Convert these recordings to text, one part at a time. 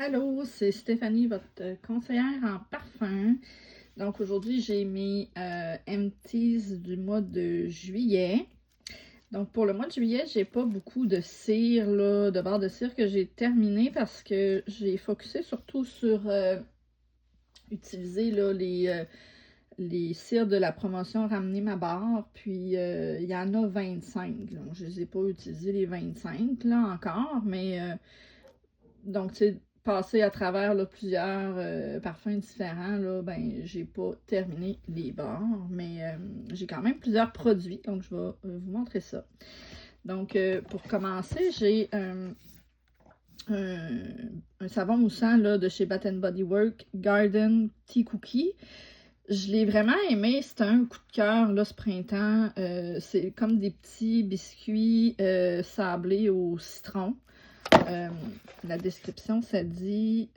Allô, c'est Stéphanie, votre conseillère en parfum. Donc aujourd'hui, j'ai mes empties du mois de juillet. Donc pour le mois de juillet, j'ai pas beaucoup de cire, là, de barres de cire que j'ai terminé parce que j'ai focusé surtout sur utiliser là, les cires de la promotion Ramener ma barre. Puis il y en a 25. Donc je les ai pas utilisés les 25 là encore, mais donc, tu sais, passer à travers là, plusieurs parfums différents, là, ben, j'ai pas terminé les barres, mais j'ai quand même plusieurs produits, donc je vais vous montrer ça. Donc, pour commencer, j'ai un savon moussant là, de chez Bath Body Works, Garden Tea Cookie. Je l'ai vraiment aimé, c'est un coup de cœur là, ce printemps. C'est comme des petits biscuits sablés au citron. La description, ça dit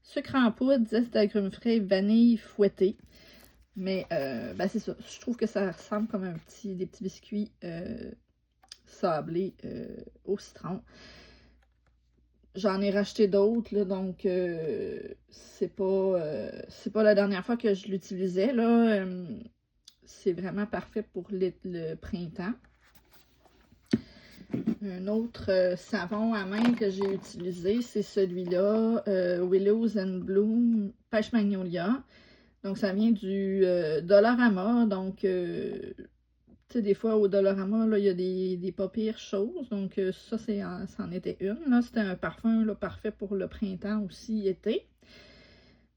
sucre en poudre, zeste d'agrumes frais, vanille fouettée. Mais ben c'est ça. Je trouve que ça ressemble comme des petits biscuits sablés au citron. J'en ai racheté d'autres, donc c'est pas la dernière fois que je l'utilisais. C'est vraiment parfait pour le printemps. Un autre savon à main que j'ai utilisé, c'est celui-là, Willows and Bloom Pêche Magnolia. Donc, ça vient du Dollarama. Donc, tu sais, des fois, au Dollarama, là, il y a des pas pires choses. Donc, ça, c'en était une. C'était un parfum là, parfait pour le printemps aussi, été.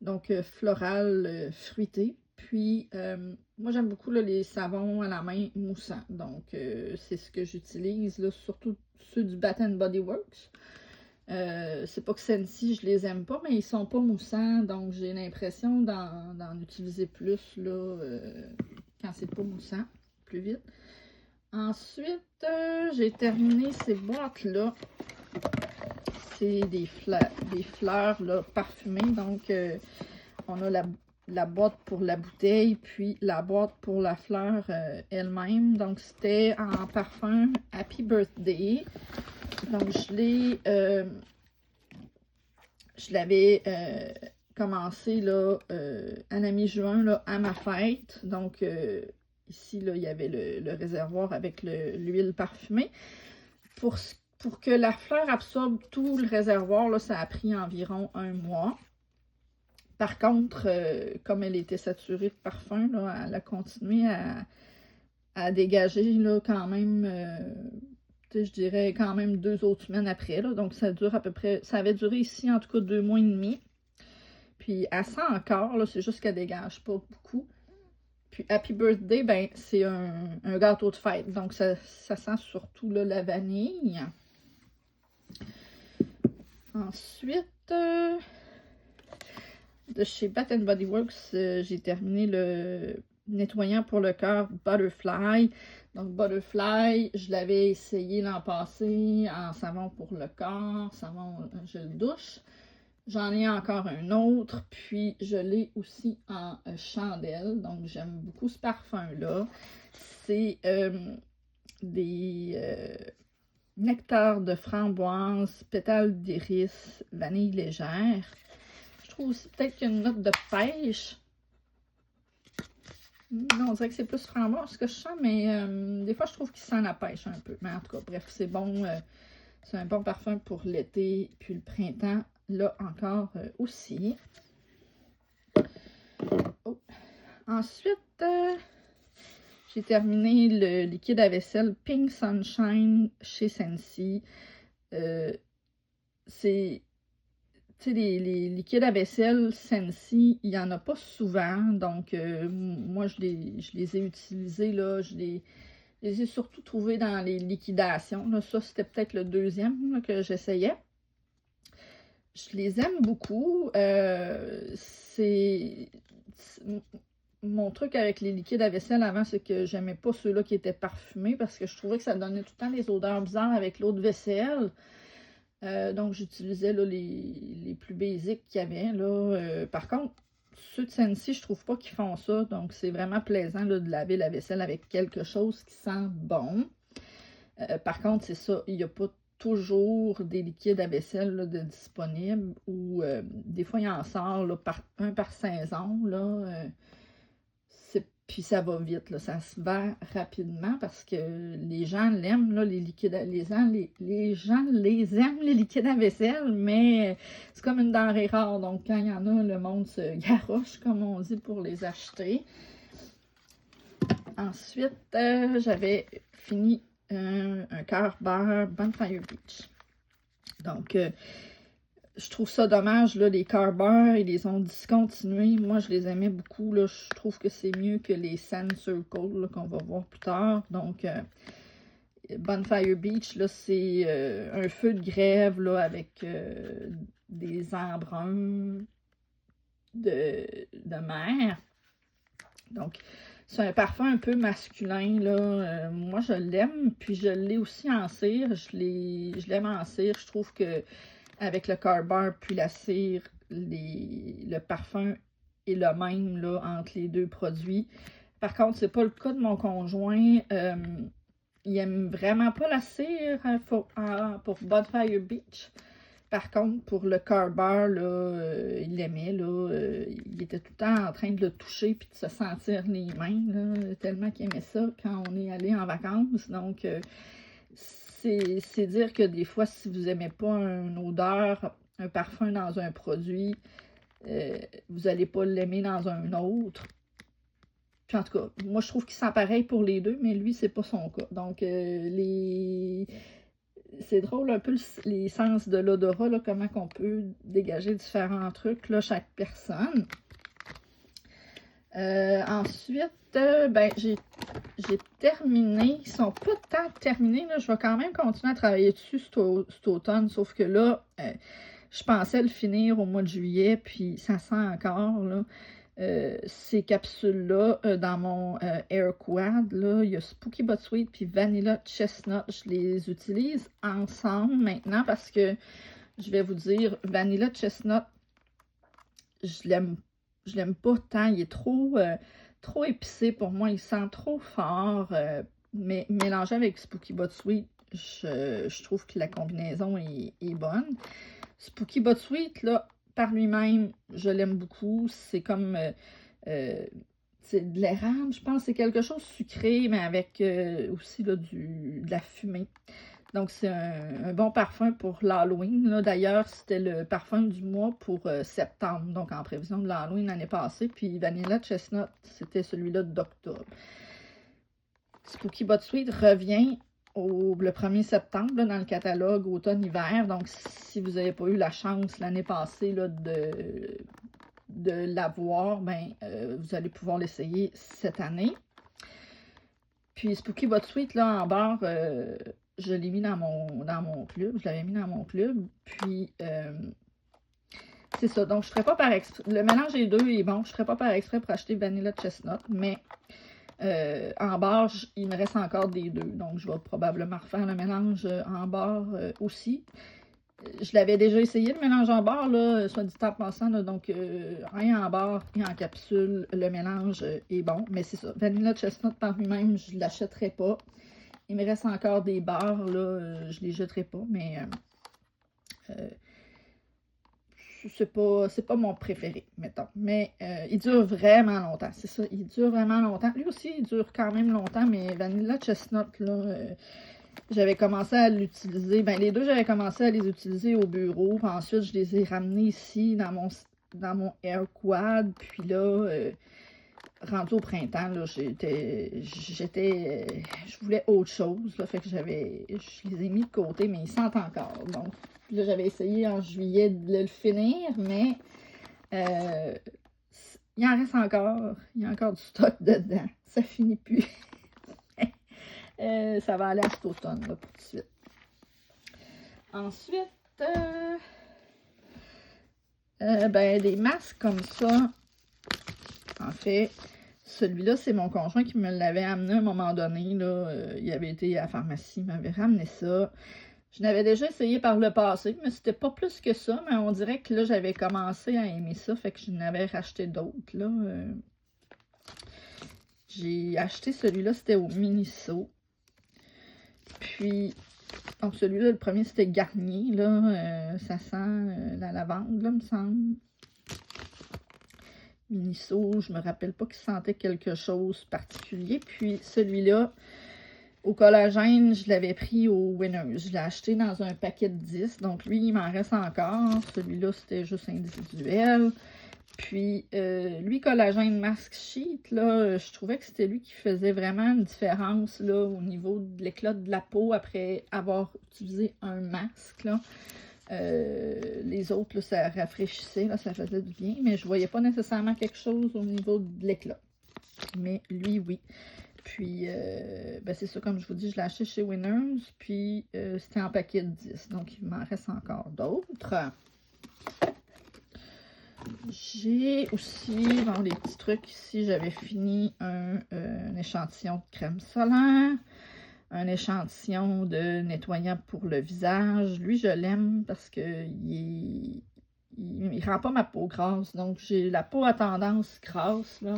Donc, floral, fruité. Puis, moi, j'aime beaucoup là, les savons à la main moussants. Donc, c'est ce que j'utilise, là, surtout ceux du Bath Body Works. C'est pas que celles-ci, je les aime pas, mais ils sont pas moussants. Donc, j'ai l'impression d'en utiliser plus là, quand c'est pas moussant, plus vite. Ensuite, j'ai terminé ces boîtes-là. C'est des fleurs là, parfumées. Donc, on a la boîte pour la bouteille, puis la boîte pour la fleur elle-même. Donc, c'était en parfum Happy Birthday. Donc, je l'avais commencé là, à la mi-juin là, à ma fête. Donc, ici, là, il y avait le réservoir avec l'huile parfumée. Pour que la fleur absorbe tout le réservoir, là, ça a pris environ 1 mois. Par contre, comme elle était saturée de parfum, là, elle a continué à dégager là, quand même, je dirais quand même 2 autres semaines après. Là, donc, ça dure à peu près, ça avait duré ici en tout cas 2 mois et demi. Puis, elle sent encore, là, c'est juste qu'elle dégage pas beaucoup. Puis, Happy Birthday, ben, c'est un gâteau de fête. Donc, ça sent surtout là, la vanille. Ensuite, de chez Bath Body Works, j'ai terminé le nettoyant pour le corps Butterfly. Donc, Butterfly, je l'avais essayé l'an passé en savon pour le corps, savon gel douche. J'en ai encore un autre, puis je l'ai aussi en chandelle. Donc, j'aime beaucoup ce parfum-là. C'est des nectars de framboise, pétales d'iris, vanille légère. Je trouve aussi peut-être qu'il y a une note de pêche. Non, on dirait que c'est plus framboise ce que je sens, mais des fois, je trouve qu'il sent la pêche un peu. Mais en tout cas, bref, c'est bon. C'est un bon parfum pour l'été, puis le printemps, là encore aussi. Oh. Ensuite, j'ai terminé le liquide à vaisselle Pink Sunshine chez Scentsy. C'est... Tu sais, les liquides à vaisselle Scentsy, il n'y en a pas souvent. Donc, moi, je les ai utilisés, là. Je les ai surtout trouvés dans les liquidations. Là. Ça, c'était peut-être le deuxième là, que j'essayais. Je les aime beaucoup. Mon truc avec les liquides à vaisselle avant, c'est que j'aimais pas ceux-là qui étaient parfumés parce que je trouvais que ça donnait tout le temps des odeurs bizarres avec l'eau de vaisselle. Donc, j'utilisais les plus basiques qu'il y avait. Là. Par contre, ceux de Scentsy, je trouve pas qu'ils font ça. Donc, c'est vraiment plaisant là, de laver la vaisselle avec quelque chose qui sent bon. Par contre, c'est ça, il n'y a pas toujours des liquides à vaisselle là, de disponibles ou des fois, il en sort là, un par saison. Là, puis ça va vite, là, ça se vend rapidement parce que les gens l'aiment, là, les liquides, les gens les aiment, les liquides à vaisselle, mais c'est comme une denrée rare. Donc, quand il y en a, le monde se garoche, comme on dit, pour les acheter. Ensuite, j'avais fini un cœur beurre Bonfire Beach. Donc, je trouve ça dommage, là, les cœurs beurre, ils les ont discontinués. Moi, je les aimais beaucoup, là. Je trouve que c'est mieux que les Sand Circle, qu'on va voir plus tard. Donc, Bonfire Beach, là, c'est un feu de grève, là, avec des embruns de mer. Donc, c'est un parfum un peu masculin, là. Moi, je l'aime, puis je l'ai aussi en cire. Je l'aime en cire. Je trouve que avec le cœur beurre puis la cire, le parfum est le même là, entre les deux produits. Par contre, c'est pas le cas de mon conjoint. Il aime vraiment pas la cire pour Bonfire Beach. Par contre, pour le cœur beurre, là, il l'aimait. Il était tout le temps en train de le toucher puis de se sentir les mains, là, tellement qu'il aimait ça quand on est allé en vacances. Donc, c'est dire que des fois, si vous n'aimez pas une odeur, un parfum dans un produit, vous n'allez pas l'aimer dans un autre. Puis en tout cas, moi, je trouve qu'il sent pareil pour les deux, mais lui, c'est pas son cas. Donc, c'est drôle un peu les sens de l'odorat, là, comment qu'on peut dégager différents trucs, là, chaque personne. Ensuite, ben, j'ai terminé. Ils sont pas tant terminés. Là. Je vais quand même continuer à travailler dessus cet automne. Sauf que là, je pensais le finir au mois de juillet. Puis ça sent encore là, ces capsules-là dans mon Air Quad. Là, il y a Spooky But Sweet puis Vanilla Chestnut. Je les utilise ensemble maintenant parce que je vais vous dire, Vanilla Chestnut, je l'aime pas tant. Il est trop épicé pour moi. Il sent trop fort. Mais mélangé avec Spooky But Sweet, je trouve que la combinaison est bonne. Spooky But Sweet, là, par lui-même, je l'aime beaucoup. C'est comme... c'est de l'érable, je pense. C'est quelque chose sucré, mais avec aussi là, de la fumée. Donc, c'est un bon parfum pour l'Halloween. D'ailleurs, c'était le parfum du mois pour septembre, donc en prévision de l'Halloween l'année passée. Puis Vanilla Chestnut, c'était celui-là d'octobre. Spooky But Sweet revient le 1er septembre là, dans le catalogue automne-hiver. Donc, si vous n'avez pas eu la chance l'année passée là, de l'avoir, ben, vous allez pouvoir l'essayer cette année. Puis Spooky But Sweet, là, en barre... je l'ai mis dans mon club. Je l'avais mis dans mon club. Puis, c'est ça. Donc, je ne ferai pas par exprès. Le mélange des deux est bon. Je ne ferai pas par exprès pour acheter Vanilla Chestnut. Mais en barre, il me reste encore des deux. Donc, je vais probablement refaire le mélange en barre aussi. Je l'avais déjà essayé, le mélange en barre, là, soit dit en passant. Là, donc, rien en barre et en capsule. Le mélange est bon. Mais c'est ça. Vanilla Chestnut par lui-même, je ne l'achèterai pas. Il me reste encore des barres, là, je les jetterai pas, mais c'est pas mon préféré, mettons. Mais il dure vraiment longtemps, c'est ça, il dure vraiment longtemps. Lui aussi, il dure quand même longtemps, mais Vanilla Chestnut, là, j'avais commencé à l'utiliser, ben les deux, j'avais commencé à les utiliser au bureau, puis ensuite, je les ai ramenés ici dans mon Air Quad, puis là... rendu au printemps, là, je voulais autre chose, là, fait que je les ai mis de côté, mais ils sentent encore. Donc, là, j'avais essayé en juillet de le finir, mais il en reste encore. Il y a encore du stock dedans. Ça finit plus. Ça va aller à cet automne, là, pour tout de suite. Ensuite, ben, des masques comme ça. En fait, celui-là, c'est mon conjoint qui me l'avait amené à un moment donné. Là, il avait été à la pharmacie, il m'avait ramené ça. Je n'avais déjà essayé par le passé, mais c'était pas plus que ça. Mais on dirait que là, j'avais commencé à aimer ça, fait que je n'avais racheté d'autres. Là, j'ai acheté celui-là, c'était au Miniso. Puis, Donc, celui-là, le premier, c'était Garnier, là. Ça sent la lavande, là, me semble. Miniso, je me rappelle pas qu'il sentait quelque chose de particulier. Puis, celui-là, au collagène, je l'avais pris au Winners. Je l'ai acheté dans un paquet de 10. Donc, lui, il m'en reste encore. Celui-là, c'était juste individuel. Puis, lui, collagène Mask Sheet, là, je trouvais que c'était lui qui faisait vraiment une différence, là, au niveau de l'éclat de la peau après avoir utilisé un masque, là. Les autres, là, ça rafraîchissait, là, ça faisait du bien, mais je voyais pas nécessairement quelque chose au niveau de l'éclat. Mais lui, oui. Puis, ben c'est ça, comme je vous dis, je l'ai acheté chez Winners, puis c'était en paquet de 10, donc il m'en reste encore d'autres. J'ai aussi, bon, les petits trucs ici, j'avais fini un échantillon de crème solaire, un échantillon de nettoyant pour le visage. Lui, je l'aime parce que il rend pas ma peau grasse. Donc, j'ai la peau à tendance grasse, là.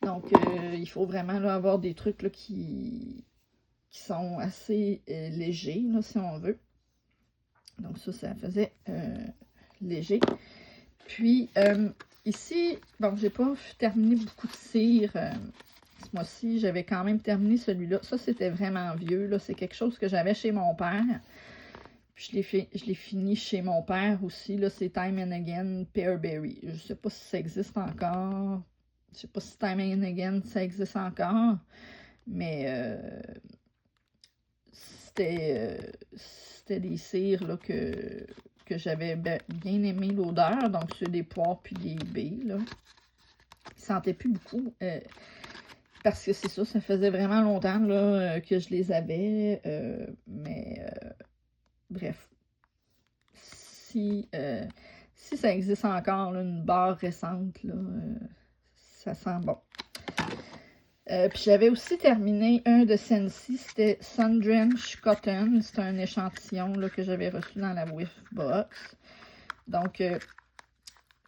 Donc, il faut vraiment là, avoir des trucs là, qui sont assez légers, là, si on veut. Donc, ça faisait léger. Puis, ici, bon, j'ai pas terminé beaucoup de cire ce mois-ci. J'avais quand même terminé celui-là. Ça, c'était vraiment vieux, là. C'est quelque chose que j'avais chez mon père. Puis, je l'ai fini chez mon père aussi, là. C'est Time and Again Pearberry. Je sais pas si ça existe encore. Je sais pas si Time and Again, ça existe encore. Mais c'était des cires, là, que j'avais bien aimé l'odeur. Donc, c'est des poires puis des baies, là. Ils sentaient plus beaucoup. Parce que c'est ça faisait vraiment longtemps, là, que je les avais. Bref. Si ça existe encore, là, une barre récente, là, ça sent bon. Puis j'avais aussi terminé un de Scentsy, c'était Sundrench Cotton. C'est un échantillon là, que j'avais reçu dans la Whiff Box. Donc,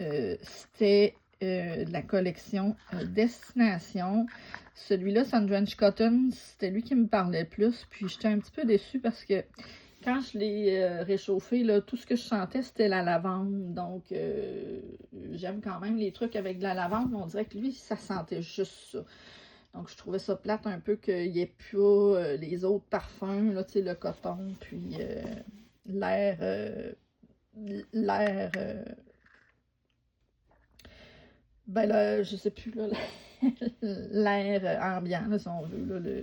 c'était la collection Destination. Celui-là, Sundrench Cotton, c'était lui qui me parlait le plus. Puis j'étais un petit peu déçue parce que quand je l'ai réchauffé, là, tout ce que je sentais, c'était la lavande. Donc, j'aime quand même les trucs avec de la lavande, mais on dirait que lui, ça sentait juste ça. Donc, je trouvais ça plate un peu qu'il n'y ait plus les autres parfums, là, tu sais, le coton, puis l'air, ben là, je sais plus, là, l'air ambiant, là, si on veut, là,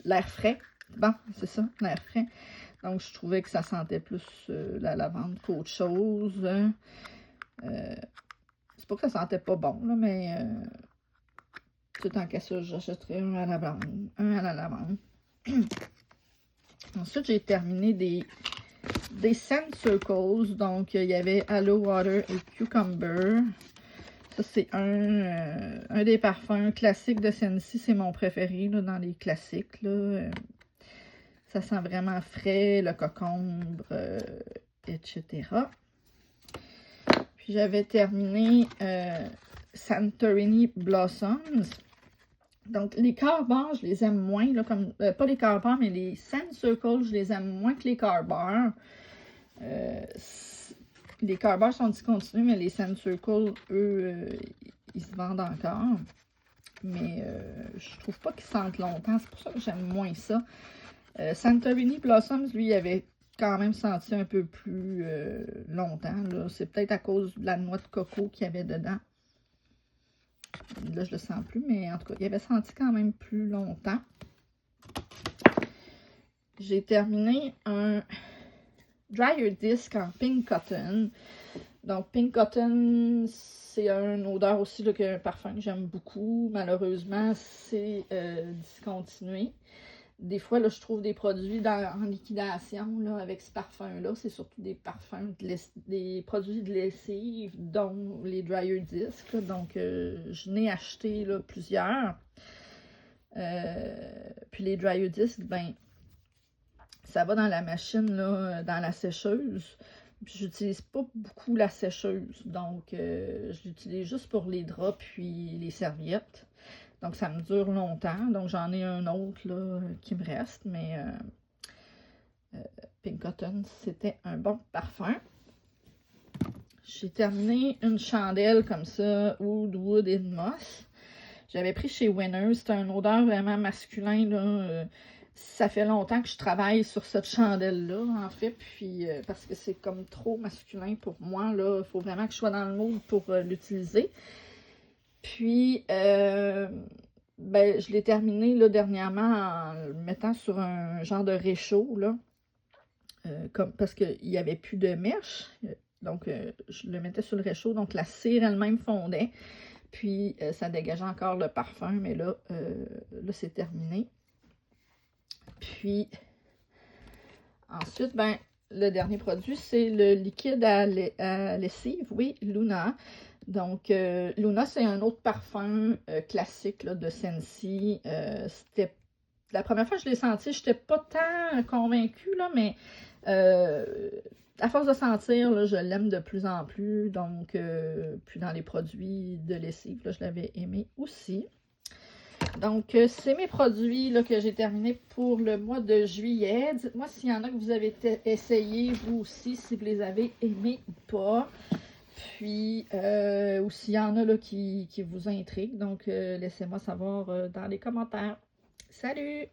l'air frais. Bon, c'est ça, l'air frais. Donc, je trouvais que ça sentait plus la lavande qu'autre chose. C'est pas que ça sentait pas bon, là, mais... tant qu'à ça, j'achèterais un à la lavande. Ensuite, j'ai terminé des Scent Circles. Donc, il y avait Aloe Water et Cucumber. Ça, c'est un des parfums classiques de Scentsy. C'est mon préféré là, dans les classiques. Là. Ça sent vraiment frais, le cocombre, etc. Puis, j'avais terminé Santorini Blossoms. Donc, les Carbars, je les aime moins, là, comme, pas les Carbars, mais les Scent Circles, je les aime moins que les Carbars. Les Carbars sont discontinués, mais les Scent Circles, eux, ils se vendent encore. Mais je trouve pas qu'ils sentent longtemps, c'est pour ça que j'aime moins ça. Santorini Blossoms, lui, il avait quand même senti un peu plus longtemps. C'est peut-être à cause de la noix de coco qu'il y avait dedans. Là, je le sens plus, mais en tout cas, il avait senti quand même plus longtemps. J'ai terminé un Dryer Disc en Pink Cotton. Donc, Pink Cotton, c'est une odeur aussi, là, un parfum que j'aime beaucoup. Malheureusement, c'est discontinué. Des fois, là, je trouve des produits en liquidation là, avec ce parfum-là. C'est surtout des parfums, des produits de lessive, dont les Dryer Discs. Là. Donc, je n'ai acheté là, plusieurs. Puis les Dryer Discs, ben, ça va dans la machine, là, dans la sécheuse. Puis, j'utilise pas beaucoup la sécheuse. Donc, je l'utilise juste pour les draps puis les serviettes. Donc, ça me dure longtemps. Donc, j'en ai un autre là, qui me reste. Mais Pink Cotton, c'était un bon parfum. J'ai terminé une chandelle comme ça, Oud Wood and Moss. J'avais pris chez Winners. C'est une odeur vraiment masculin, là. Ça fait longtemps que je travaille sur cette chandelle-là, en fait, puis parce que c'est comme trop masculin pour moi, là. Il faut vraiment que je sois dans le mood pour l'utiliser. Puis, ben, je l'ai terminé, là, dernièrement, en le mettant sur un genre de réchaud, là. Parce qu'il n'y avait plus de mèche. Donc, je le mettais sur le réchaud. Donc, la cire elle-même fondait. Puis, ça dégageait encore le parfum. Mais là, là c'est terminé. Puis, ensuite, ben, le dernier produit, c'est le liquide à lessive. Oui, Luna. Donc, Luna, c'est un autre parfum classique là, de Scentsy. C'était la première fois que je l'ai senti, je n'étais pas tant convaincue, là, mais à force de sentir, là, je l'aime de plus en plus. Donc, puis dans les produits de lessive, là, je l'avais aimé aussi. Donc, c'est mes produits là, que j'ai terminés pour le mois de juillet. Dites-moi s'il y en a que vous avez essayé, vous aussi, si vous les avez aimés ou pas. Puis, ou s'il y en a là, qui vous intriguent. Donc, laissez-moi savoir dans les commentaires. Salut!